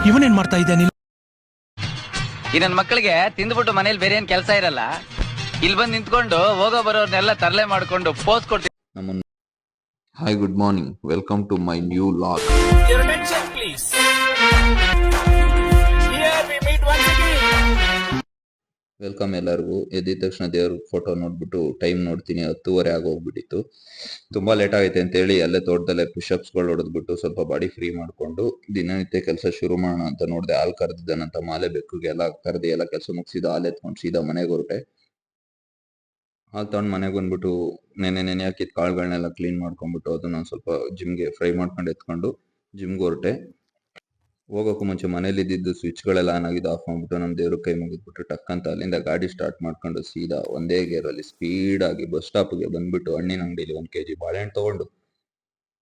ಇವನೇನ್ ಮಾಡ್ತಾ ಇದ್ದಾನೆ? ಈ ನನ್ನ ಮಕ್ಕಳಿಗೆ ತಿಂದ್ಬಿಟ್ಟು ಮನೇಲಿ ಬೇರೆ ಏನ್ ಕೆಲಸ ಇರಲ್ಲ, ಇಲ್ಲಿ ಬಂದು ನಿಂತ್ಕೊಂಡು ಹೋಗೋ ಬರೋರ್ನೆಲ್ಲ ತರಲೆ ಮಾಡ್ಕೊಂಡು ಪೋಸ್ ಕೊಡ್ತೀನಿ. Hi, good morning. Welcome to my new log. Your attention, please. Here we meet once again. Welcome ಎಲ್ಲರಿಗೂ. ಎದ್ದಿದ ತಕ್ಷಣ ದೇವ್ರ ಫೋಟೋ ನೋಡ್ಬಿಟ್ಟು ಟೈಮ್ ನೋಡ್ತೀನಿ, 10:30 ಆಗೋಗ್ಬಿಟ್ಟಿತ್ತು. ತುಂಬಾ ಲೇಟ್ ಆಗೈತೆ ಅಂತೇಳಿ ಅಲ್ಲೇ ತೋಟದಲ್ಲೇ ಪುಷಪ್ಸ್ಗಳು ಹೊಡೆದ್ಬಿಟ್ಟು ಸ್ವಲ್ಪ ಬಾಡಿ ಫ್ರೀ ಮಾಡ್ಕೊಂಡು ದಿನನಿತ್ಯ ಕೆಲಸ ಶುರು ಮಾಡೋಣ ಅಂತ ನೋಡಿದೆ. ಹಾಲು ಕರೆದಿದ್ದಾನಂತ ಮಾಲೆ ಬೆಕ್ಕುಗೆ ಎಲ್ಲ ಕರೆದಿ ಎಲ್ಲ ಕೆಲಸ ಮುಗಿಸಿದ, ಹಾಲು ಎತ್ಕೊಂಡು ಸೀದಾ ಮನೆಗೆ ಹೊರಟೆ. ಹಾಲು ತಗೊಂಡು ಮನೆಗೆ ಬಂದ್ಬಿಟ್ಟು ನೆನೆ ಹಾಕಿದ ಕಾಳುಗಳನ್ನೆಲ್ಲ ಕ್ಲೀನ್ ಮಾಡ್ಕೊಂಡ್ಬಿಟ್ಟು ಅದನ್ನ ಸ್ವಲ್ಪ ಜಿಮ್ಗೆ ಫ್ರೈ ಮಾಡ್ಕೊಂಡು ಎತ್ಕೊಂಡು ಜಿಮ್ಗೆ ಹೊರಟೆ. ಹೋಗೋಕ್ಕೂ ಮುಂಚೆ ಮನೇಲಿ ಇದ್ದಿದ್ದು ಸ್ವಿಚ್ಗಳೆಲ್ಲ ಆನ್ ಆಗಿದ್ದು ಆಫ್ ಮಾಡ್ಬಿಟ್ಟು ನಮ್ಮ ದೇವ್ರ ಕೈ ಮುಗಿದ್ಬಿಟ್ಟು ಟಕ್ ಅಂತ ಅಲ್ಲಿಂದ ಗಾಡಿ ಸ್ಟಾರ್ಟ್ ಮಾಡ್ಕೊಂಡು ಸೀದಾ ಒಂದೇ ಗೇರಲ್ಲಿ ಸ್ಪೀಡ್ ಆಗಿ ಬಸ್ ಸ್ಟಾಪ್ಗೆ ಬಂದ್ಬಿಟ್ಟು ಹಣ್ಣಿನ ಅಂಗಡಿಲಿ 1 kg ಬಾಳೆಹಣ್ಣು ತಗೊಂಡು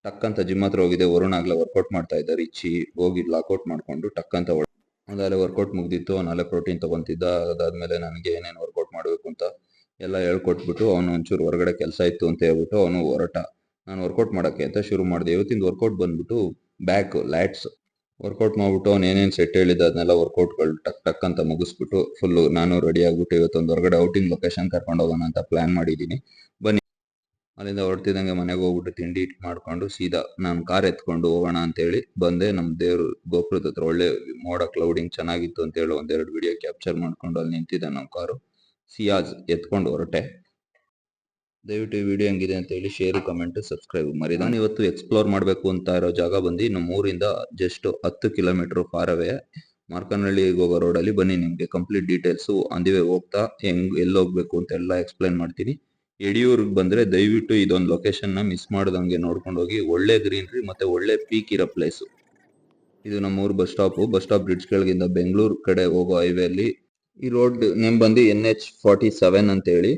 ಟಕ್ ಅಂತ ಜಿಮ್ ಹತ್ರ ಹೋಗಿದೆ. ವರುಣ್ ಆಗ್ಲೇ ವರ್ಕೌಟ್ ಮಾಡ್ತಾ ಇದ್ದ. ರಿಚಿ ಹೋಗಿ ಲಾಕೌಟ್ ಮಾಡ್ಕೊಂಡು ಟಕ್ ಅಂತ ಅದಾಲೆ ವರ್ಕೌಟ್ ಮುಗ್ದಿತ್ತು. ನಾಳೆ ಪ್ರೋಟೀನ್ ತಗೊಂತಿದ್ದ. ಅದಾದ್ಮೇಲೆ ನನಗೆ ಏನೇನು ವರ್ಕೌಟ್ ಮಾಡಬೇಕು ಅಂತ ಎಲ್ಲ ಹೇಳ್ಕೊಟ್ಬಿಟ್ಟು ಅವನು ಒಂಚೂರು ಹೊರಗಡೆ ಕೆಲಸ ಇತ್ತು ಅಂತ ಹೇಳ್ಬಿಟ್ಟು ಅವನು ಹೊರಟ. ನಾನು ವರ್ಕೌಟ್ ಮಾಡೋಕ್ಕೆ ಅಂತ ಶುರು ಮಾಡಿದೆ. ಇವತ್ತಿನ ವರ್ಕೌಟ್ ಬಂದ್ಬಿಟ್ಟು ಬ್ಯಾಕ್ ಲ್ಯಾಟ್ಸ್ ವರ್ಕೌಟ್ ಮಾಡ್ಬಿಟ್ಟು ಅವ್ನು ಏನೇನು ಸೆಟ್ ಹೇಳಿದ ಅದನ್ನೆಲ್ಲ ವರ್ಕೌಟ್ಗಳು ಟಕ್ ಟಕ್ ಅಂತ ಮುಗಿಸ್ಬಿಟ್ಟು ಫುಲ್ಲು ನಾನು ರೆಡಿ ಆಗ್ಬಿಟ್ಟು ಇವತ್ತೊಂದು ಹೊರಗಡೆ ಔಟಿಂಗ್ ಲೊಕೇಶನ್ ಕರ್ಕೊಂಡು ಹೋಗೋಣ ಅಂತ ಪ್ಲಾನ್ ಮಾಡಿದ್ದೀನಿ. ಬನ್ನಿ. ಅಲ್ಲಿಂದ ಹೊರಡ್ತಿದ್ದಂಗೆ ಮನೆಗೆ ಹೋಗ್ಬಿಟ್ಟು ತಿಂಡಿ ಮಾಡ್ಕೊಂಡು ಸೀದಾ ನಾನು ಕಾರ್ ಎತ್ಕೊಂಡು ಹೋಗೋಣ ಅಂತೇಳಿ ಬಂದೆ. ನಮ್ಮ ದೇವ್ರ ಗೋಪುರದ ಹತ್ರ ಒಳ್ಳೆ ಮೋಡ ಕ್ಲೌಡಿಂಗ್ ಚೆನ್ನಾಗಿತ್ತು ಅಂತೇಳಿ 1-2 ವಿಡಿಯೋ ಕ್ಯಾಪ್ಚರ್ ಮಾಡ್ಕೊಂಡು ಅಲ್ಲಿ ನಿಂತಿದ್ದೆ ನಮ್ಮ ಕಾರು. ಸಿಯಾಜ್ ಎತ್ಕೊಂಡು ಹೊರಟೆ. ದಯವಿಟ್ಟು ಈ ವಿಡಿಯೋ ಹೆಂಗಿದೆ ಅಂತ ಹೇಳಿ ಶೇರ್, ಕಮೆಂಟ್, ಸಬ್ಸ್ಕ್ರೈಬ್ ಮಾಡಿ. ನಾನು ಇವತ್ತು ಎಕ್ಸ್ಪ್ಲೋರ್ ಮಾಡಬೇಕು ಅಂತ ಇರೋ ಜಾಗ ಬಂದು ನಮ್ಮ ಊರಿಂದ ಜಸ್ಟ್ 10 ಕಿಲೋಮೀಟರ್ ಫಾರ್ ಅವೇ ಮಾರ್ಕನಹಳ್ಳಿಗೆ ಹೋಗೋ ರೋಡಲ್ಲಿ. ಬನ್ನಿ, ನಿಮಗೆ ಕಂಪ್ಲೀಟ್ ಡೀಟೇಲ್ಸು ಅಂದಿವೆ ಹೋಗ್ತಾ ಎಲ್ಲಿ ಹೋಗ್ಬೇಕು ಅಂತ ಎಲ್ಲ ಎಕ್ಸ್ಪ್ಲೈನ್ ಮಾಡ್ತೀನಿ. ಯಡಿಯೂರಿಗೆ ಬಂದರೆ ದಯವಿಟ್ಟು ಇದೊಂದು ಲೊಕೇಶನ್ನ ಮಿಸ್ ಮಾಡ್ದಂಗೆ ನೋಡ್ಕೊಂಡು ಹೋಗಿ. ಒಳ್ಳೆ ಗ್ರೀನ್ರಿ ಮತ್ತು ಒಳ್ಳೆ ಪೀಕ್ ಇರೋ ಪ್ಲೇಸು ಇದು. ನಮ್ಮೂರು ಬಸ್ ಸ್ಟಾಪ್ ಬ್ರಿಡ್ಜ್ ಕೆಳಗಿಂದ ಬೆಂಗಳೂರು ಕಡೆ ಹೋಗೋ ಹೈವೇಲಿ. ಈ ರೋಡ್ ನೇಮ್ ಬಂದು NH47 ಅಂತೇಳಿ.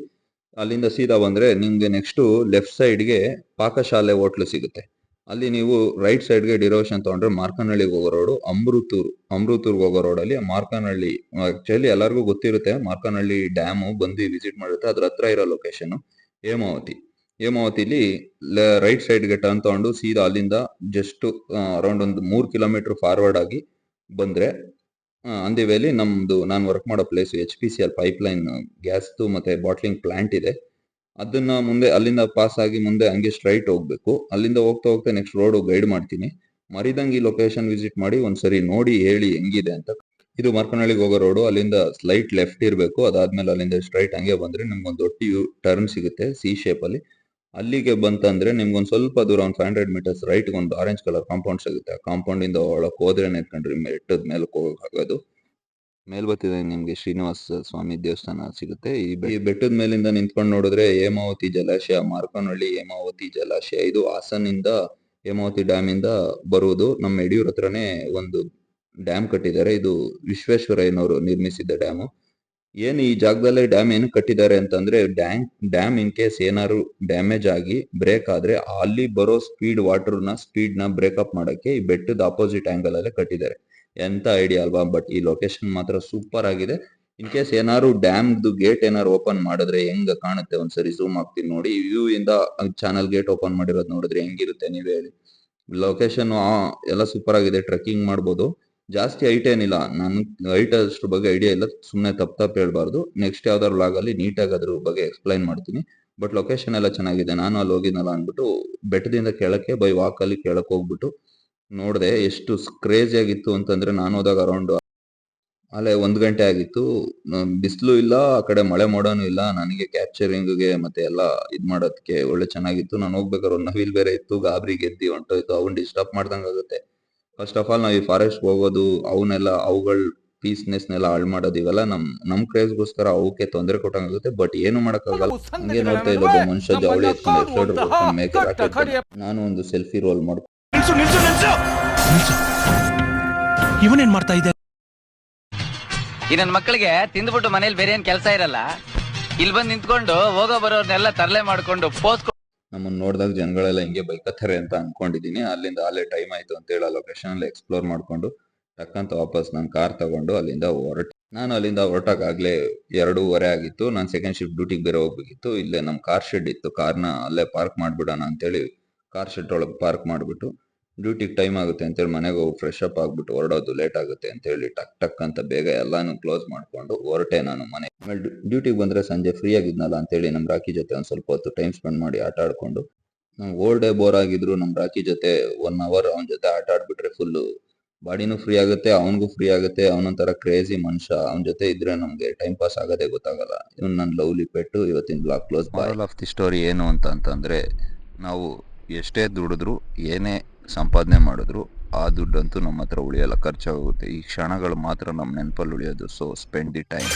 ಅಲ್ಲಿಂದ ಸೀದಾ ಬಂದರೆ ನಿಮಗೆ ನೆಕ್ಸ್ಟು ಲೆಫ್ಟ್ ಸೈಡ್ಗೆ ಪಾಕಶಾಲೆ ಹೋಟ್ಲು ಸಿಗುತ್ತೆ. ಅಲ್ಲಿ ನೀವು ರೈಟ್ ಸೈಡ್ಗೆ ಡಿರೋಷನ್ ತೊಗೊಂಡ್ರೆ ಮಾರ್ಕನಹಳ್ಳಿಗೆ ಹೋಗೋ ರೋಡು. ಅಮೃತೂರ್ಗೆ ಹೋಗೋ ರೋಡಲ್ಲಿ ಮಾರ್ಕನಹಳ್ಳಿ ಆ್ಯಕ್ಚುಲಿ ಎಲ್ಲರಿಗೂ ಗೊತ್ತಿರುತ್ತೆ. ಮಾರ್ಕನಹಳ್ಳಿ ಡ್ಯಾಮು ಬಂದು ವಿಸಿಟ್ ಮಾಡಿರುತ್ತೆ. ಅದ್ರ ಹತ್ರ ಇರೋ ಲೊಕೇಶನ್ನು ಹೇಮಾವತಿಲಿ ರೈಟ್ ಸೈಡ್ಗೆ ಟರ್ನ್ ತೊಗೊಂಡು ಸೀದಾ ಅಲ್ಲಿಂದ ಜಸ್ಟ್ ಅರೌಂಡ್ ಒಂದು 3 ಕಿಲೋಮೀಟರ್ ಫಾರ್ವರ್ಡ್ ಆಗಿ ಬಂದರೆ ಆನ್ ದಿ ವೇಲಿ ನಮ್ಮದು ನಾನು ವರ್ಕ್ ಮಾಡೋ ಪ್ಲೇಸು HPCL ಪೈಪ್ಲೈನ್ ಗ್ಯಾಸ್ದು ಮತ್ತು ಬಾಟ್ಲಿಂಗ್ ಪ್ಲಾಂಟ್ ಇದೆ. ಅದನ್ನು ಮುಂದೆ ಅಲ್ಲಿಂದ ಪಾಸ್ ಆಗಿ ಮುಂದೆ ಹಂಗೆ ಸ್ಟ್ರೈಟ್ ಹೋಗಬೇಕು. ಅಲ್ಲಿಂದ ಹೋಗ್ತಾ ನೆಕ್ಸ್ಟ್ ರೋಡು ಗೈಡ್ ಮಾಡ್ತೀನಿ. ಮರಿದಂಗೆ ಈ ಲೊಕೇಶನ್ ವಿಸಿಟ್ ಮಾಡಿ ಒಂದ್ಸರಿ ನೋಡಿ ಹೇಳಿ ಹೆಂಗಿದೆ ಅಂತ. ಇದು ಮಾರ್ಕನಹಳ್ಳಿಗೆ ಹೋಗೋ ರೋಡು. ಅಲ್ಲಿಂದ ಸ್ಲೈಟ್ ಲೆಫ್ಟ್ ಇರಬೇಕು. ಅದಾದ್ಮೇಲೆ ಅಲ್ಲಿಂದ ಸ್ಟ್ರೈಟ್ ಹಂಗೆ ಬಂದರೆ ನಿಮ್ಗೊಂದು ದೊಡ್ಡ ಟರ್ನ್ ಸಿಗುತ್ತೆ C ಶೇಪಲ್ಲಿ. ಅಲ್ಲಿಗೆ ಬಂತಂದ್ರೆ ನಿಮ್ಗೊಂದು ಸ್ವಲ್ಪ ದೂರ ಒಂದು 500 ಮೀಟರ್ಸ್ ರೈಟ್ಗೆ ಒಂದು ಆರೆಂಜ್ ಕಲರ್ ಕಾಂಪೌಂಡ್ ಸಿಗುತ್ತೆ. ಆ ಕಾಂಪೌಂಡಿಂದ ಒಳಗೆ ಹೋದ್ರೆ ನೆತ್ಕೊಂಡ್ರಿ ಬೆಟ್ಟದ ಮೇಲಕ್ಕೆ ಹೋಗೋಕ್ಕಾಗೋದು. ಮೇಲ್ ಬರ್ತಿದೆ ನಿಮ್ಗೆ ಶ್ರೀನಿವಾಸ ಸ್ವಾಮಿ ದೇವಸ್ಥಾನ ಸಿಗುತ್ತೆ. ಈ ಬೆಟ್ಟದ ಮೇಲಿಂದ ನಿಂತ್ಕೊಂಡು ನೋಡಿದ್ರೆ ಹೇಮಾವತಿ ಜಲಾಶಯ, ಮಾರ್ಕನಹಳ್ಳಿ ಹೇಮಾವತಿ ಜಲಾಶಯ. ಇದು ಹಾಸನಿಂದ ಹೇಮಾವತಿ ಡ್ಯಾಮ್ ಇಂದ ಬರುವುದು. ನಮ್ಮ ಯಡಿಯೂರ್ ಹತ್ರನೇ ಒಂದು ಡ್ಯಾಮ್ ಕಟ್ಟಿದ್ದಾರೆ. ಇದು ವಿಶ್ವೇಶ್ವರಯ್ಯನವರು ನಿರ್ಮಿಸಿದ್ದ ಡ್ಯಾಮು. ಏನು ಈ ಜಾಗದಲ್ಲೇ ಡ್ಯಾಮ್ ಏನು ಕಟ್ಟಿದ್ದಾರೆ ಅಂತಂದ್ರೆ ಡ್ಯಾಮ್ ಇನ್ ಕೇಸ್ ಏನಾದ್ರು ಡ್ಯಾಮೇಜ್ ಆಗಿ ಬ್ರೇಕ್ ಆದ್ರೆ ಅಲ್ಲಿ ಬರೋ ಸ್ಪೀಡ್ನ ಬ್ರೇಕಪ್ ಮಾಡಕ್ಕೆ ಈ ಬೆಟ್ಟದ ಆಪೋಸಿಟ್ ಆಂಗಲ್ ಅಲ್ಲೇ ಕಟ್ಟಿದ್ದಾರೆ. ಎಂತ ಐಡಿಯಾ ಅಲ್ವಾ? ಬಟ್ ಈ ಲೊಕೇಶನ್ ಮಾತ್ರ ಸೂಪರ್ ಆಗಿದೆ. ಇನ್ ಕೇಸ್ ಏನಾದ್ರು ಡ್ಯಾಮ್ದು ಗೇಟ್ ಏನಾರು ಓಪನ್ ಮಾಡಿದ್ರೆ ಹೆಂಗ ಕಾಣುತ್ತೆ ಒಂದ್ಸರಿ ಝೂಮ್ ಆಗ್ತೀನಿ ನೋಡಿ. ವ್ಯೂ ಇಂದ ಚಾನಲ್ ಗೇಟ್ ಓಪನ್ ಮಾಡಿರೋದು ನೋಡಿದ್ರೆ ಹೆಂಗಿರುತ್ತೆ ನೀವೇ ಹೇಳಿ. ಲೊಕೇಶನ್ ಎಲ್ಲ ಸೂಪರ್ ಆಗಿದೆ. ಟ್ರೆಕ್ಕಿಂಗ್ ಮಾಡ್ಬೋದು. ಜಾಸ್ತಿ ಹೈಟ್ ಏನಿಲ್ಲ. ನನ್ ಹೈಟ್ ಅದ್ರ ಬಗ್ಗೆ ಐಡಿಯಾ ಇಲ್ಲ, ಸುಮ್ಮನೆ ತಪ್ಪು ಹೇಳ್ಬಾರ್ದು. ನೆಕ್ಸ್ಟ್ ಯಾವ್ದಾದ್ರು ಲಾಗ್ ಅಲ್ಲಿ ನೀಟಾಗಿ ಅದ್ರ ಬಗ್ಗೆ ಎಕ್ಸ್ಪ್ಲೈನ್ ಮಾಡ್ತೀನಿ. ಬಟ್ ಲೊಕೇಶನ್ ಎಲ್ಲ ಚೆನ್ನಾಗಿದೆ. ನಾನು ಅಲ್ಲಿ ಹೋಗಿದ್ನಲ್ಲ ಅಂದ್ಬಿಟ್ಟು ಬೆಟ್ಟದಿಂದ ಕೆಳಕ್ಕೆ ಬೈ ವಾಕ್ ಅಲ್ಲಿ ಕೆಳಕ್ಕೆ ಹೋಗ್ಬಿಟ್ಟು ನೋಡಿದೆ. ಎಷ್ಟು ಕ್ರೇಜಿ ಆಗಿತ್ತು ಅಂತಂದ್ರೆ ನಾನು ಹೋದಾಗ ಅರೌಂಡ್ ಅಲ್ಲೇ 1 ಗಂಟೆ ಆಗಿತ್ತು. ಬಿಸಿಲು ಇಲ್ಲ, ಆ ಕಡೆ ಮಳೆ ಮೋಡನೂ ಇಲ್ಲ. ನನಗೆ ಕ್ಯಾಪ್ಚರಿಂಗ್ಗೆ ಮತ್ತೆ ಎಲ್ಲ ಇದ್ ಮಾಡೋದಕ್ಕೆ ಒಳ್ಳೆ ಚೆನ್ನಾಗಿತ್ತು. ನಾನು ಹೋಗ್ಬೇಕಾದ್ರೆ ಒಂದು ನವಿಲ್ ಬೇರೆ ಇತ್ತು, ಗಾಬರಿ ಗೆದ್ದಿ ಹೊಂಟೋಯ್ತು. ಅವ್ನು ಡಿಸ್ಟರ್ಬ್ ಮಾಡ್ದಂಗೆ ಆಗುತ್ತೆ. ಫಸ್ಟ್ ಆಫ್ ಆಲ್ ನಾವು ಈ ಫಾರೆಸ್ಟ್ ಹೋಗೋದು, ಅವುಗಳ ಪೀಸ್ನೆಸ್ನೆಲ್ಲ ಹಾಳು ಮಾಡೋದು, ಇವೆಲ್ಲ ನಮ್ ಕ್ರೇಜ್ಗೋಸ್ಕರ ಅವಕ್ಕೆ ತೊಂದರೆ ಕೊಟ್ಟಂಗಾಗುತ್ತೆ. ಬಟ್ ಏನು ಮಾಡಕ್ಕಾಗಲ್ಲ. ಹಂಗೆ ನೋಡ್ತಾ ಇಲ್ಲ ಒಬ್ಬ ಮನುಷ್ಯ ಜವಳಿ ಎತ್ಕೊಂಡು ಮೇಕೆ. ನಾನು ಒಂದು ಸೆಲ್ಫಿ ರೋಲ್ ಮಾಡ್ಕೊಂಡು ಇವನೇನ್ ಮಾಡ್ತಾ ಇದ್ದಾನೆ? ಈ ನನ್ನ ಮಕ್ಕಳಿಗೆ ತಿಂದ್ಬಿಟ್ಟು ಮನೇಲಿ ಬೇರೆ ಏನ್ ಕೆಲಸ ಇರಲ್ಲ, ಇಲ್ಲಿ ಬಂದು ನಿಂತ್ಕೊಂಡು ಹೋಗೋ ಬರೋರ್ನೆಲ್ಲ ತರಲೆ ಮಾಡ್ಕೊಂಡು ಪೋಸ್. ನಮ್ಮನ್ನ ನೋಡಿದಾಗ ಜನಗಳೆಲ್ಲ ಹಿಂಗೆ ಬೈಕತ್ತಾರೆ ಅಂತ ಅನ್ಕೊಂಡಿದೀನಿ. ಅಲ್ಲಿಂದ ಅಲ್ಲೇ ಟೈಮ್ ಆಯ್ತು ಅಂತ ಹೇಳಿ ಆ ಲೊಕೇಶನ್ ಅಲ್ಲಿ ಎಕ್ಸ್ಪ್ಲೋರ್ ಮಾಡ್ಕೊಂಡು ಟಕ್ಕಂತ ವಾಪಸ್ ನಾನು ಕಾರ್ ತಗೊಂಡು ಅಲ್ಲಿಂದ ಹೊರಟೆ. ನಾನು ಅಲ್ಲಿಂದ ಹೊರಟಾಗ್ಲೇ 2:30 ಆಗಿತ್ತು. ನಾನು ಸೆಕೆಂಡ್ ಶಿಫ್ಟ್ ಡ್ಯೂಟಿಗೆ ಬೇರೆ ಹೋಗ್ಬೇಕಿತ್ತು. ಇಲ್ಲೇ ನಮ್ಮ ಕಾರ್ ಶೆಡ್ ಇತ್ತು. ಕಾರ್ನ ಅಲ್ಲೇ ಪಾರ್ಕ್ ಮಾಡ್ಬಿಡೋಣ ಅಂತೇಳಿ ಕಾರ್ ಶೆಡ್ ಒಳಗೆ ಪಾರ್ಕ್ ಮಾಡ್ಬಿಟ್ಟು ಡ್ಯೂಟಿಗೆ ಟೈಮ್ ಆಗುತ್ತೆ ಅಂತೇಳಿ ಮನೆಗೆ ಹೋಗಿ ಫ್ರೆಶ್ ಅಪ್ ಆಗ್ಬಿಟ್ಟು ಹೊರಡೋದು ಲೇಟ್ ಆಗುತ್ತೆ ಅಂತೇಳಿ ಟಕ್ ಟಕ್ ಅಂತ ಬೇಗ ಎಲ್ಲಾನು ಕ್ಲೋಸ್ ಮಾಡ್ಕೊಂಡು ಹೊರಟೆ ನಾನು ಮನೆ. ಆಮೇಲೆ ಡ್ಯೂಟಿಗೆ ಬಂದ್ರೆ ಸಂಜೆ ಫ್ರೀ ಆಗಿದ್ನಲ್ಲ ಅಂತೇಳಿ ನಮ್ ರಾಕಿ ಜೊತೆ ಒಂದ್ ಸ್ವಲ್ಪ ಹೊತ್ತು ಟೈಮ್ ಸ್ಪೆಂಡ್ ಮಾಡಿ ಆಟ ಆಡ್ಕೊಂಡು, ಓಲ್ ಡೇ ಬೋರ್ ಆಗಿದ್ರು ನಮ್ ರಾಕಿ ಜೊತೆ 1 hour ಅವನ ಜೊತೆ ಆಟ ಆಡ್ಬಿಟ್ರೆ ಫುಲ್ ಬಾಡಿನೂ ಫ್ರೀ ಆಗುತ್ತೆ, ಅವನಿಗೂ ಫ್ರೀ ಆಗುತ್ತೆ. ಅವನೊಂಥರ ಕ್ರೇಜಿ ಮನುಷ್ಯ, ಅವನ ಜೊತೆ ಇದ್ರೆ ನಮ್ಗೆ ಟೈಮ್ ಪಾಸ್ ಆಗೋದೇ ಗೊತ್ತಾಗಲ್ಲ. ಇವ್ನು ನನ್ನ ಲವ್ಲಿ ಪೆಟ್ಟು. ಇವತ್ತಿನ blog close. Moral of the story ಏನು ಅಂತಂದ್ರೆ, ನಾವು ಎಷ್ಟೇ ದುಡಿದ್ರು ಏನೇ ಸಂಪಾದನೆ ಮಾಡಿದ್ರು ಆ ದುಡ್ಡಂತೂ ನಮ್ಮ ಹತ್ರ ಉಳಿಯಲ್ಲ, ಖರ್ಚಾಗುತ್ತೆ. ಈ ಕ್ಷಣಗಳು ಮಾತ್ರ ನಮ್ಮ ನೆನಪಲ್ಲಿ ಉಳಿಯೋದು. So spend the time.